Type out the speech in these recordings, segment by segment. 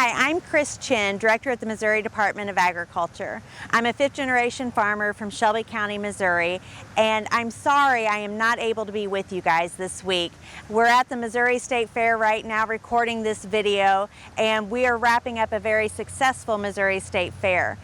Hi, I'm Chris Chin, Director at the Missouri Department of Agriculture. I'm a fifth-generation farmer from Shelby County, Missouri, and I'm sorry I am not able to be with you guys this week. We're at the Missouri State Fair right now recording this video, and we are wrapping up a very successful Missouri State Fair.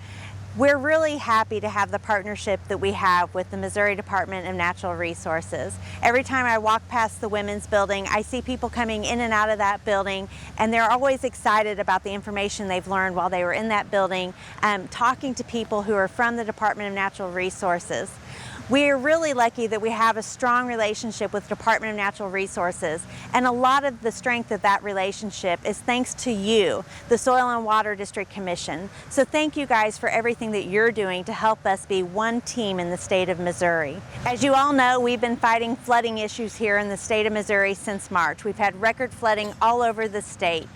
We're really happy to have the partnership that we have with the Missouri Department of Natural Resources. Every time I walk past the women's building, I see people coming in and out of that building, and they're always excited about the information they've learned while they were in that building, talking to people who are from the Department of Natural Resources. We're really lucky that we have a strong relationship with the Department of Natural Resources, and a lot of the strength of that relationship is thanks to you, the Soil and Water District Commission. So thank you guys for everything that you're doing to help us be one team in the state of Missouri. As you all know, we've been fighting flooding issues here in the state of Missouri since March. We've had record flooding all over the state.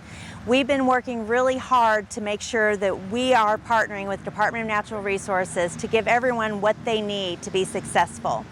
We've been working really hard to make sure that we are partnering with the Department of Natural Resources to give everyone what they need to be successful.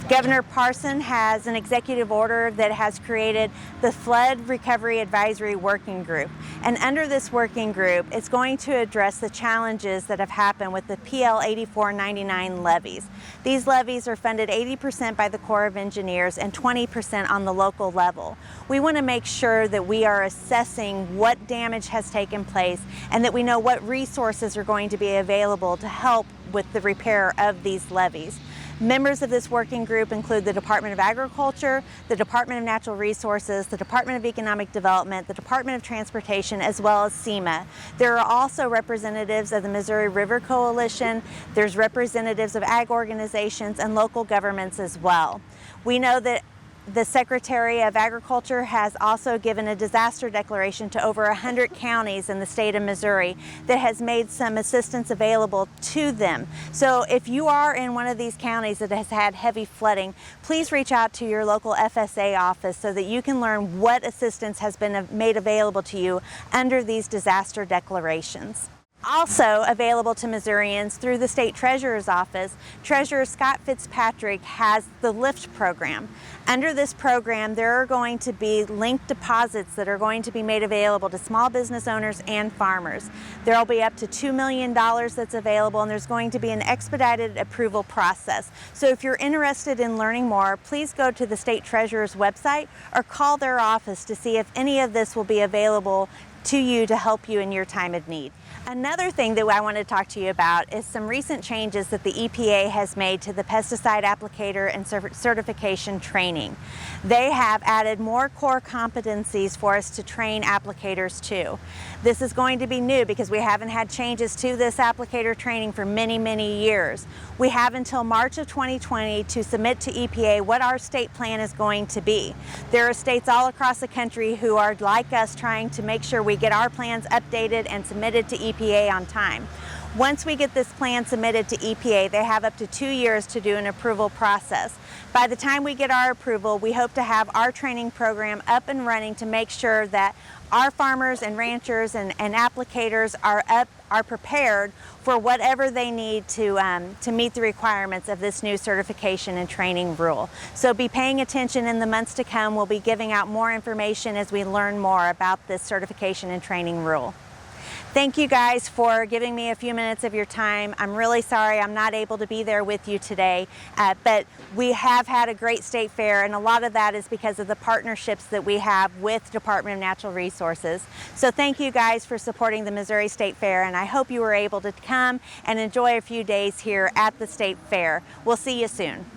Governor Parson has an executive order that has created the Flood Recovery Advisory Working Group. And under this working group, it's going to address the challenges that have happened with the PL 8499 levies. These levies are funded 80% by the Corps of Engineers and 20% on the local level. We want to make sure that we are assessing what damage has taken place and that we know what resources are going to be available to help with the repair of these levies. Members of this working group include the Department of Agriculture, the Department of Natural Resources, the Department of Economic Development, the Department of Transportation, as well as SEMA. There are also representatives of the Missouri River Coalition. There's representatives of ag organizations and local governments as well. We know that the Secretary of Agriculture has also given a disaster declaration to over 100 counties in the state of Missouri that has made some assistance available to them. So if you are in one of these counties that has had heavy flooding, please reach out to your local FSA office so that you can learn what assistance has been made available to you under these disaster declarations. Also available to Missourians through the State Treasurer's Office, Treasurer Scott Fitzpatrick has the LIFT program. Under this program, there are going to be linked deposits that are going to be made available to small business owners and farmers. There will be up to $2 million that's available, and there's going to be an expedited approval process. So if you're interested in learning more, please go to the State Treasurer's website or call their office to see if any of this will be available to you to help you in your time of need. Another thing that I want to talk to you about is some recent changes that the EPA has made to the pesticide applicator and certification training. They have added more core competencies for us to train applicators to. This is going to be new because we haven't had changes to this applicator training for many years. We have until March of 2020 to submit to EPA what our state plan is going to be. There are states all across the country who are like us trying to make sure we get our plans updated and submitted to EPA on time. Once we get this plan submitted to EPA, they have up to 2 years to do an approval process. By the time we get our approval, we hope to have our training program up and running to make sure that our farmers and ranchers and applicators are prepared for whatever they need to meet the requirements of this new certification and training rule. So be paying attention in the months to come. We'll be giving out more information as we learn more about this certification and training rule. Thank you guys for giving me a few minutes of your time. I'm really sorry I'm not able to be there with you today, but we have had a great state fair, and a lot of that is because of the partnerships that we have with Department of Natural Resources. So thank you guys for supporting the Missouri State Fair, and I hope you were able to come and enjoy a few days here at the State Fair. We'll see you soon.